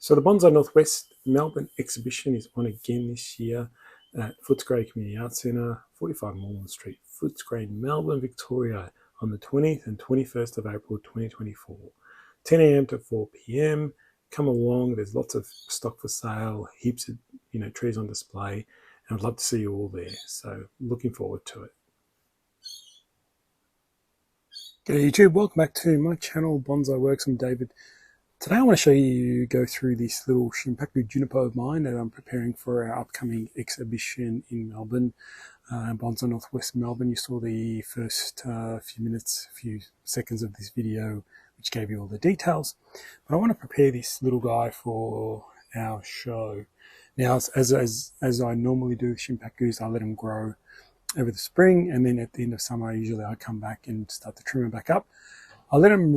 So the Bonsai Northwest Melbourne exhibition is on again this year at Footscray Community Arts Centre, 45 Moreland Street, Footscray, Melbourne, Victoria, on the 20th and 21st of April 2024, 10 a.m. to 4 p.m. Come along. There's lots of stock for sale, heaps of trees on display, and I'd love to see you all there. So looking forward to it. G'day YouTube, welcome back to my channel Bonsai Works. I'm David. Today I want to show you go through this little shimpaku juniper of mine that I'm preparing for our upcoming exhibition in Melbourne, Bonsai Northwest Melbourne. You saw the first few seconds of this video which gave you all the details. But I want to prepare this little guy for our show. Now, as I normally do with shimpakus, I let them grow over the spring, and then at the end of summer usually I come back and start to trim them back up. I let them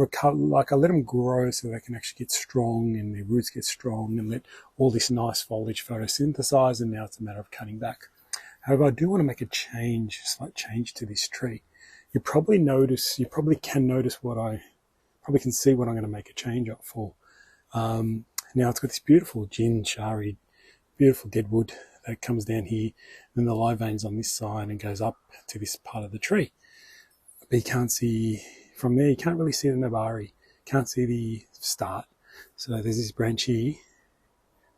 grow so they can actually get strong and their roots get strong and let all this nice foliage photosynthesize, and now it's a matter of cutting back. However, I do want to make a slight change to this tree. You probably can see what I'm going to make a change up for. Now it's got this beautiful shari, beautiful deadwood that comes down here, and then the live veins on this side and goes up to this part of the tree. But you can't see from there, you can't really see the nabari, can't see the start. So there's this branch here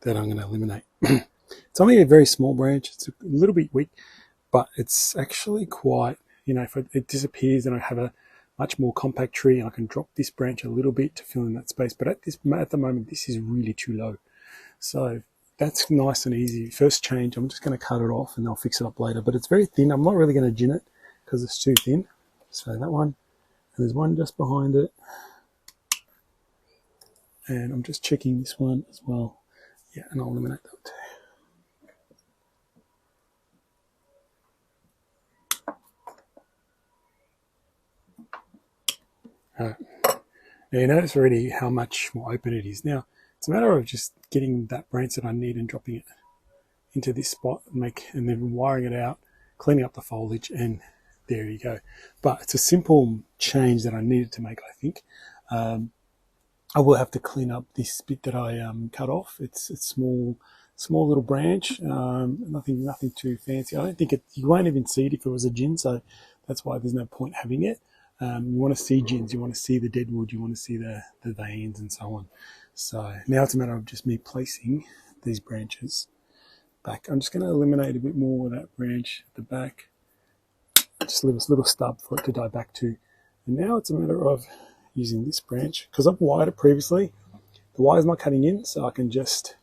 that I'm going to eliminate. It's only a very small branch, it's a little bit weak, but it's actually quite, if it disappears, then I have a much more compact tree and I can drop this branch a little bit to fill in that space. But at the moment, this is really too low. So that's nice and easy. First change, I'm just going to cut it off and I'll fix it up later. But it's very thin. I'm not really going to gin it because it's too thin. So that one. And there's one just behind it. And I'm just checking this one as well. Yeah, and I'll eliminate that too. Alright. Now you notice already how much more open it is. Now, it's a matter of just getting that branch that I need and dropping it into this spot and then wiring it out, cleaning up the foliage, and there you go. But it's a simple change that I needed to make, I think. I will have to clean up this bit that I cut off. It's small little branch, nothing too fancy. I don't think you won't even see it if it was a gin, so that's why there's no point having it. You want to see gins, you want to see the deadwood, you want to see the veins and so on. So now it's a matter of just me placing these branches back. I'm just going to eliminate a bit more of that branch at the back. Just leave this little stub for it to die back to. And now it's a matter of using this branch, because I've wired it previously. The wire's not cutting in, so I can just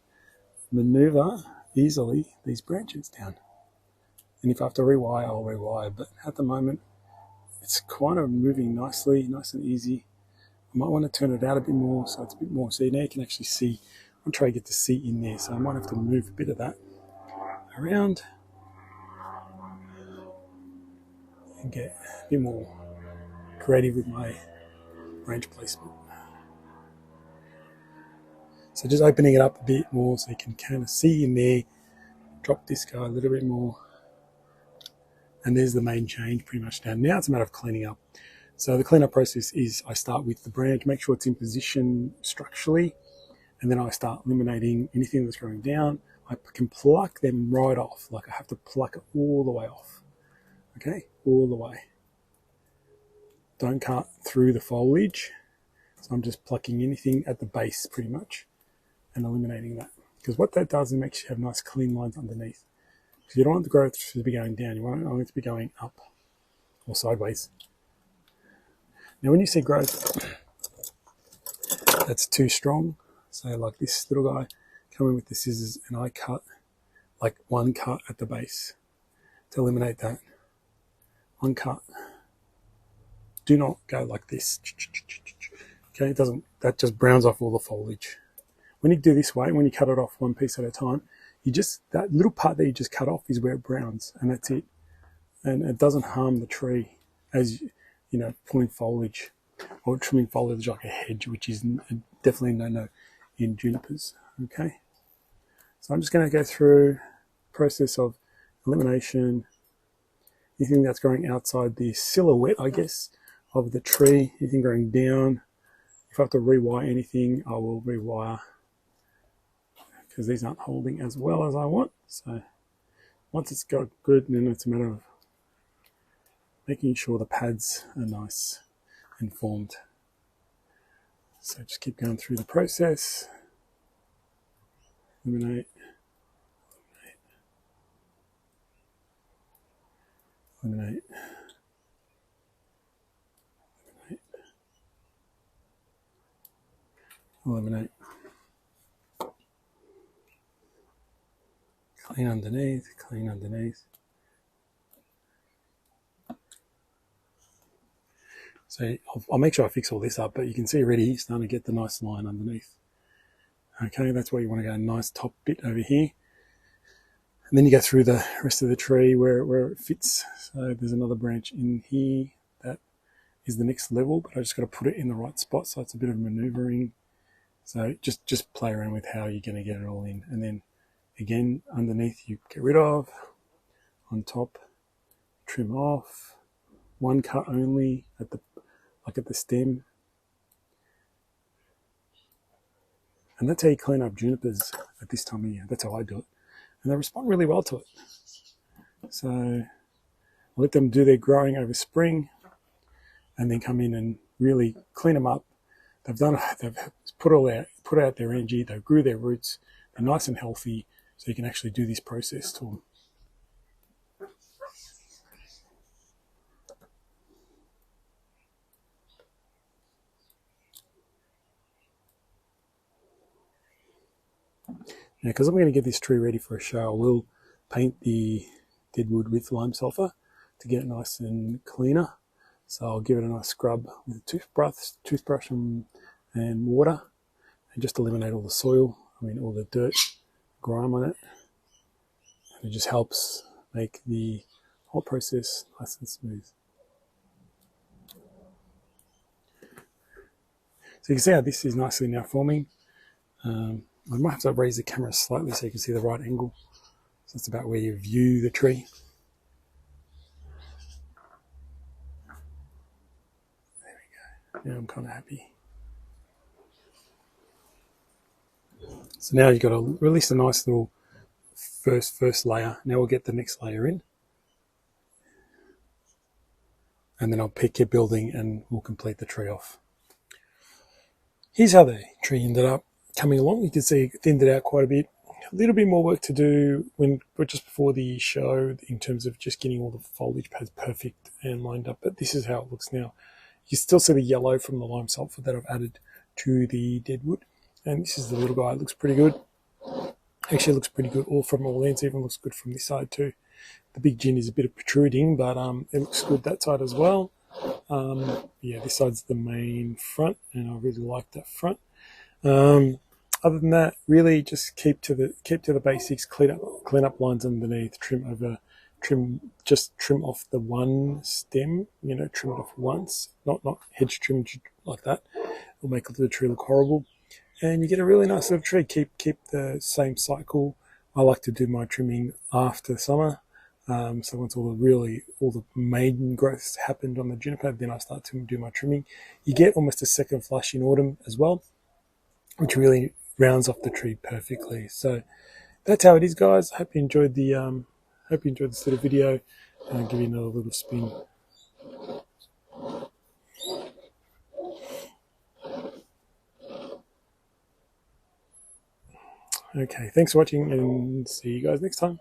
maneuver easily these branches down. And if I have to rewire, I'll rewire. But at the moment, it's kind of moving nicely, nice and easy. I might want to turn it out a bit more so it's a bit more. So now you can actually see. I'm trying to get to see in there, so I might have to move a bit of that around and get a bit more creative with my branch placement. So just opening it up a bit more so you can kind of see in there. Drop this guy a little bit more. And there's the main change pretty much done. Now it's a matter of cleaning up. So the cleanup process is I start with the branch, make sure it's in position structurally, and then I start eliminating anything that's growing down. I can pluck them right off, like I have to pluck it all the way off. Okay, all the way. Don't cut through the foliage. So I'm just plucking anything at the base pretty much and eliminating that. Because what that does is it makes you have nice clean lines underneath. Because you don't want the growth to be going down, you want it to be going up or sideways. Now when you see growth that's too strong, so like this little guy, come in with the scissors and I cut like one cut at the base to eliminate that. One cut. Do not go like this. Okay, that just browns off all the foliage. When you do this way, when you cut it off one piece at a time, that little part that you just cut off is where it browns, and that's it. And it doesn't harm the tree as pulling foliage or trimming foliage like a hedge, which is definitely no in junipers. Okay, so I'm just going to go through the process of elimination. Anything that's growing outside the silhouette, I guess, of the tree, anything growing down. If I have to rewire anything, I will rewire because these aren't holding as well as I want. So once it's got good, then it's a matter of making sure the pads are nice and formed. So just keep going through the process. Eliminate, eliminate, eliminate, clean underneath, clean underneath. So I'll make sure I fix all this up, but you can see already starting to get the nice line underneath. Okay, that's where you want to go, a nice top bit over here. And then you go through the rest of the tree where it fits. So there's another branch in here that is the next level, but I just got to put it in the right spot. So it's a bit of maneuvering. So just play around with how you're going to get it all in. And then again, underneath you get rid of, on top, trim off, one cut only at the stem. And that's how you clean up junipers at this time of year. That's how I do it. And they respond really well to it. So I let them do their growing over spring and then come in and really clean them up. They've put out their energy, they grew their roots, they're nice and healthy, so you can actually do this process to them. Now, because I'm going to get this tree ready for a show, I will paint the deadwood with lime sulfur to get it nice and cleaner. So I'll give it a nice scrub with a toothbrush and water, and just eliminate all the soil, all the dirt, grime on it. And it just helps make the whole process nice and smooth. So you can see how this is nicely now forming. I might have to raise the camera slightly so you can see the right angle. So that's about where you view the tree. There we go. Now I'm kind of happy. So now you've got to release a nice little first layer. Now we'll get the next layer in. And then I'll pick your building and we'll complete the tree off. Here's how the tree ended up coming along. You can see it thinned it out quite a bit. A little bit more work to do just before the show in terms of just getting all the foliage pads perfect and lined up. But this is how it looks now. You still see the yellow from the lime sulfur that I've added to the deadwood. And this is the little guy. It looks pretty good. Actually, it looks pretty good all from all ends. Even looks good from this side too. The big gin is a bit protruding, but it looks good that side as well. Yeah, this side's the main front, and I really like that front. Other than that, really just keep to the basics. Clean up lines underneath. Trim off the one stem. Trim it off once, not hedge trim like that. It'll make the tree look horrible, and you get a really nice little tree. Keep the same cycle. I like to do my trimming after summer. So once all the maiden growths happened on the juniper, then I start to do my trimming. You get almost a second flush in autumn as well, which really rounds off the tree perfectly. So that's how it is, guys. Hope you enjoyed this little video. I'll give you another little spin. Okay, thanks for watching, and see you guys next time.